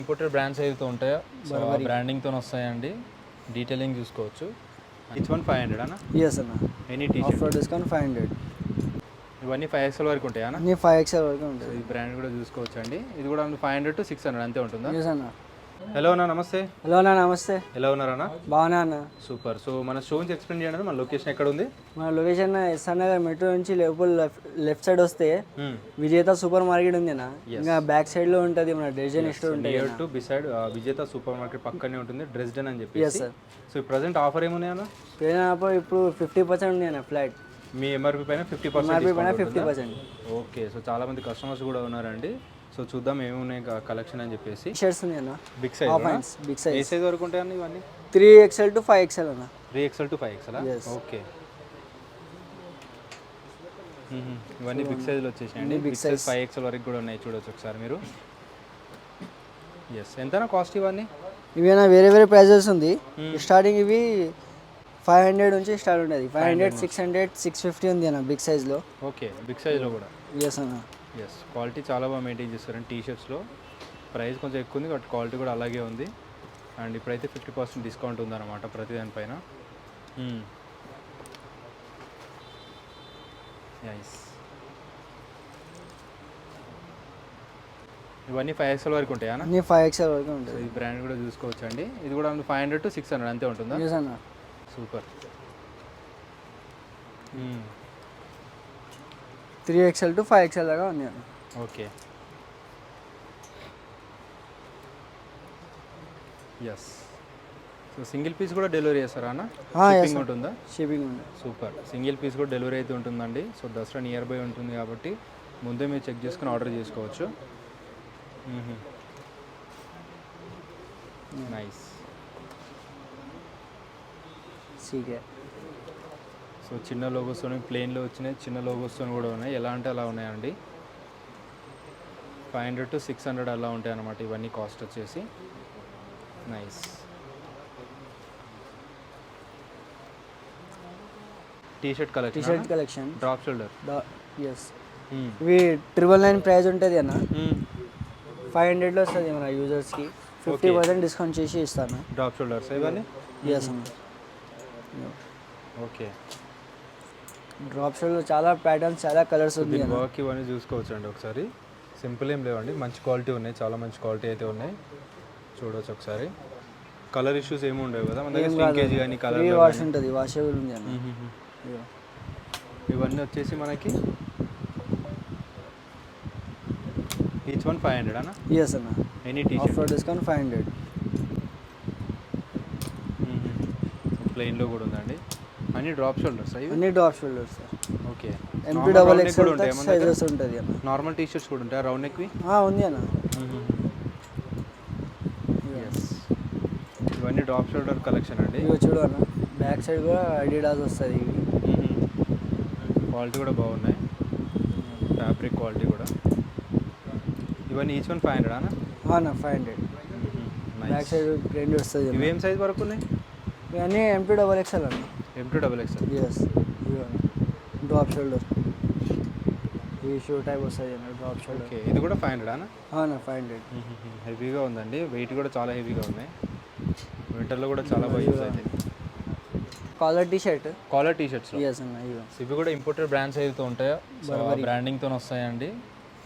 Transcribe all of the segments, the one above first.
Imported brands ఏదైతే ఉంటాయో so ఆ బ్రాండింగ్తో వస్తాయండి. డీటెయిలింగ్ చూసుకోవచ్చు. ఈచ్ వన్ 500 అన్న. ఎస్ అన్న. Any T offer discount 500. ఇవన్నీ 5XL వరకు ఉంటాయా అన్న? అన్నీ 5XL వరకు సో ఉంటుంది. ఈ బ్రాండ్ కూడా చూసుకోవచ్చు అండి. ఇది కూడా 500 to 600 అంతే ఉంటుందా? ఎస్ అన్న. హలో అన్న, నమస్తే. హలో అన్న, నమస్తే. ఎలా ఉన్నారన్న? బాగున్నా అన్న. సూపర్. సో మన షో నుంచి ఎక్స్ప్లెయిన్ చేయండి. మన లొకేషన్ ఎక్కడ ఉంది? మన లొకేషన్ ఎస్ఆర్ నగర్ మెట్రో నుంచి లెఫ్ట్ సైడ్ వస్తే విజేత సూపర్ మార్కెట్ ఉంది అన్న. ఇంకా బ్యాక్ సైడ్ లో ఉంటుంది మన డెసిజన్ స్టోర్ ఉంటుంది. నియర్ టు బిసైడ్ విజేత సూపర్ మార్కెట్ పక్కనే ఉంటుంది డ్రెస్డెన్ అని చెప్పి. సో ప్రెసెంట్ ఆఫర్ ఏమున్నాయి అన్న? ఇప్పుడు 50% ఉంది అన్న ఫ్లాట్. మీ ఎంఆర్పీ పైన 50%. 50%. ఓకే. సో చాలా మంది కస్టమర్స్ కూడా ఉన్నారండి. సో చూద్దాం ఏమున్నాయి కలెక్షన్ అని చెప్పేసి. షర్ట్స్ ఉంది అన్న. Big size. Big size. ఏ సైజ్ వరకు ఉంటాయి అన్న ఇవన్నీ? 3XL to 5XL అన్న. 3XL to 5XL. ఓకే. ఇవన్నీ బిగ్ సైజ్లో వచ్చేసాయండి. బిగ్ సైజ్ 5XL వరకు కూడా ఉన్నాయి, చూడొచ్చు ఒకసారి మీరు. ఎస్. ఎంతనా కాస్ట్ ఇవన్నీ? ఇవేనా వేరే వేరే ప్రైజెస్ ఉంది. స్టార్టింగ్ ఇవి 500 నుంచి స్టార్ట్ ఉంటుంది. 500, 600, 650 ఉంది అన్న బిగ్ సైజ్లో. ఓకే. బిగ్ సైజ్లో కూడా. ఎస్ అన్న. ఎస్. క్వాలిటీ చాలా బాగా మెయింటైన్ చేస్తారండి టీషర్ట్స్లో. ప్రైస్ కొంచెం ఎక్కువ ఉంది బట్ క్వాలిటీ కూడా అలాగే ఉంది. అండ్ ఇప్పుడైతే 50% డిస్కౌంట్ ఉందన్నమాట ప్రతి దానిపైన. నైస్. ఇవన్నీ 5XL వరకు ఉంటాయా? అన్నీ 5XL వరకు ఉంటుంది. ఈ బ్రాండ్ కూడా చూసుకోవచ్చు అండి. ఇది కూడా 500 to 600 అంతే ఉంటుందా? ఎస్ అన్న. సూపర్. 3XL to 5XL దాకా ఉంది అన్న. Okay. Yes. So single piece కూడా డెలివరీ చేస్తారా అన్న? షిప్పింగ్ ఉంటుందా? షిప్పింగ్ ఉంది. సూపర్. సింగిల్ పీస్ కూడా డెలివరీ అయితే ఉంటుందండి. సో దసరా నియర్ బై ఉంటుంది కాబట్టి ముందే మీరు చెక్ చేసుకుని ఆర్డర్ చేసుకోవచ్చు. నైస్. సీకే. సో చిన్న లోగోస్తో ప్లెయిన్లో వచ్చినాయి, చిన్న లోగోస్తో కూడా ఉన్నాయి. ఎలా అంటే అలా ఉన్నాయండి. 500 to 600 అలా ఉంటాయి అన్నమాట ఇవన్నీ కాస్ట్ వచ్చేసి. Nice. T shirt collection. Drop shoulder. Yes. ఇవి 999 ప్రైస్ ఉంటుంది అన్న. 500లో వస్తుంది మన యూజర్స్కి. 50% డిస్కౌంట్ చేసి ఇస్తాను. డ్రాప్ షోల్డర్స్ ఇవన్నీ? ఎస్ అన్న. ఓకే. డ్రాప్ షోల్డర్ చాలా ప్యాటర్న్స్, చాలా కలర్స్ ఉంది. వర్క్ ఇవన్నీ చూసుకోవచ్చు అండి ఒకసారి. సింపుల్ ఏం లేవండి, మంచి క్వాలిటీ ఉన్నాయి, చాలా మంచి క్వాలిటీ అయితే ఉన్నాయి, చూడవచ్చు ఒకసారి. కలర్ ఇష్యూస్ ఏమి ఉండవు కదా మన దగ్గర? స్వింకేజ్ కానీ కలర్ వాష్ ఉంటుంది, వాషబుల్ ఉంది అన్న. ఇవన్నీ వచ్చేసి మనకి ఈచ్ వన్ 500 అన్న? ఎస్ అన్న. Any T offer discount 500. ప్లెయిన్లో కూడా ఉందండి. అన్ని డ్రాప్ షోల్డర్స్ అవి? అన్ని drop shoulders. Okay. MPXL sizes ఉంటుంది అన్న. నార్మల్ టీ షర్ట్స్ కూడా ఉంటాయి రౌండ్ నెక్వి? ఉంది అన్న. ఎస్. ఇవన్నీ డ్రాప్ షోల్డర్ కలెక్షన్ అండి. ఇవి చూడు అన్న, బ్యాక్ సైడ్ కూడా అడిడాస్ వస్తుంది. క్వాలిటీ కూడా బాగున్నాయి, ఫ్యాబ్రిక్ క్వాలిటీ కూడా. ఇవన్నీ ఈచ్ వన్ 500 అన్న? 500. బ్యాక్ సైడ్ ప్రింట్ వస్తుంది. ఇవి ఏం సైజ్ వరకు ఉన్నాయి? ఇవన్నీ MPXL అన్న. MPXL. ఎస్. Drop shoulder. ఈ షూ టైప్ వస్తుంది అన్న డ్రాప్ షోల్డర్. ఓకే. ఇది కూడా 500 అన్న? 500. హెవీగా ఉందండి, వెయిట్ కూడా చాలా హెవీగా ఉన్నాయి. వింటర్లో కూడా చాలా బాగా యూజ్ అవుతాయి. Caller T shirts. ఎస్ అన్న. ఇవి కూడా ఇంపోర్టెడ్ బ్రాండ్స్ ఏదైతే ఉంటాయో సో ఆ బ్రాండింగ్తో వస్తాయండి.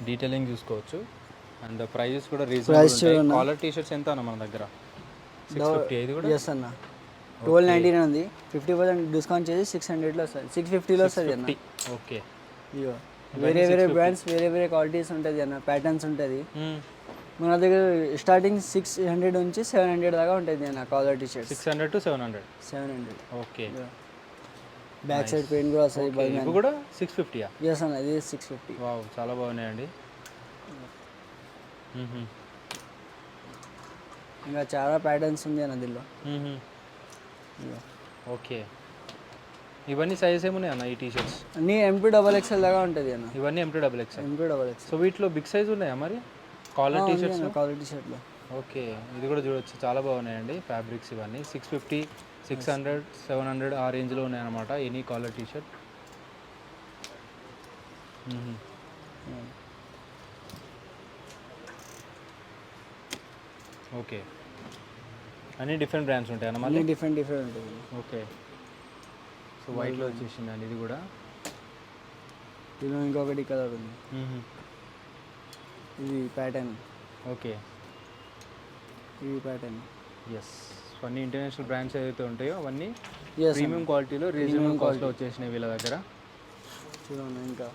డీటెయిలింగ్ చూసుకోవచ్చు. అండ్ ప్రైజెస్ కూడా రీజనబుల్. కాలర్ టీ షర్ట్స్ ఎంత అన్న మన దగ్గర? 650. ఇది కూడా? ఎస్ అన్న. 1299 ఉంది. 50% డిస్కౌంట్ చేసి 600లో వస్తుంది, 650లో వస్తుంది అన్న. ఓకే. వేరే వేరే బ్రాండ్స్, వేరే వేరే క్వాలిటీస్ ఉంటుంది అన్న, ప్యాటర్న్స్ ఉంటుంది. మన దగ్గర స్టార్టింగ్ 600 నుంచి 700 దాకా ఉంటుంది అన్న caller T shirts. 600 to 700. Okay. Back side paint కూడా వస్తుంది. ఇవి కూడా 650? ఎస్ అన్న. ఇది 650. వావ్, చాలా బాగున్నాయండి. ఇంకా చాలా ప్యాటర్న్స్ ఉంది అన్న దీనిలో. ఓకే. ఇవన్నీ సైజ్ ఏమున్నాయి అన్న ఈ టీ షర్ట్స్? అన్నీ MPXL దాకా ఉంటుంది అన్న. ఇవన్నీ MPXL. MPXL. సో వీటిలో బిగ్ సైజ్ ఉన్నాయా మరి collar T shirts? Collar T షర్ట్లో. ఓకే. ఇది కూడా చూడవచ్చు, చాలా బాగున్నాయండి ఫ్యాబ్రిక్స్. ఇవన్నీ 650, 600, 700 ఆ రేంజ్లో ఉన్నాయన్నమాట any collar T shirt. Okay, అన్ని డిఫరెంట్ బ్రాండ్స్ ఉంటాయి అన్న మళ్ళీ. అన్ని డిఫరెంట్ డిఫరెంట్ ఉంటుంది. ఓకే, సో వైట్లో వచ్చేసింది అండి ఇది కూడా. దీనిలో ఇంకొకటి కలర్ ఉంది, ఇది ప్యాటర్న్. ఓకే, ఇది ప్యాటర్న్. ఎస్, అన్ని ఇంటర్నేషనల్ బ్రాండ్స్ ఏదైతే ఉంటాయో అవన్నీ Yes, ప్రీమియం క్వాలిటీలో రీజనబుల్ కాస్ట్లో వచ్చేసినాయి వీళ్ళ దగ్గర. చూడండి ఇంకా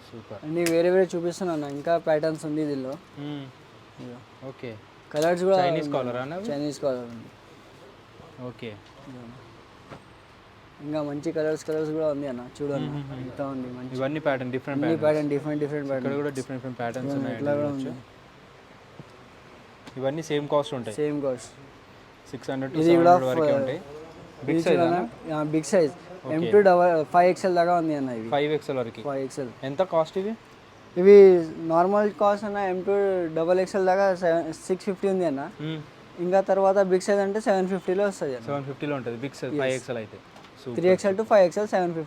సూపర్. అన్నీ వేరే వేరే చూపిస్తున్నాను, ఇంకా ప్యాటర్న్స్ ఉంది దీనిలో. ఓకే, కలర్స్ కూడా చైనీస్ కాలర్ అన్న. చైనీస్ కలర్ ఉంది. ఓకే, ఇంకా మంచి కలర్స్ కూడా ఉంది అన్న, చూడండి ఎంత ఉంది మంచి. ఇవన్నీ pattern different pattern different different ఇక్కడ ప్యాటర్న్ కూడా డిఫరెంట్ డిఫరెంట్ ప్యాటర్న్స్ ఉన్నాయి. ఇట్లా కూడా ఉంది. ఇవన్నీ సేమ్ కాస్ట్ ఉంటాయి, సేమ్ కాస్ట్. 600 to ఇది కూడా 700 వరకే ఉంటాయి. Big size big size M2 5XL దాకా ఉంది అన్న. ఇవి 5XL వరకు. 5XL. ఎంత కాస్ట్ ఇవి? ఇవి నార్మల్ కాస్ట్ అన్న M2 XXL దాకా 650 ఉంది అన్న. ఇంకా తర్వాత బిగ్ సైజ్ అంటే 750లో వస్తుంది అన్న. 750లో ఉంటుంది బిగ్ సైజ్ 5XL అయితే. 3XL to 5XL 750.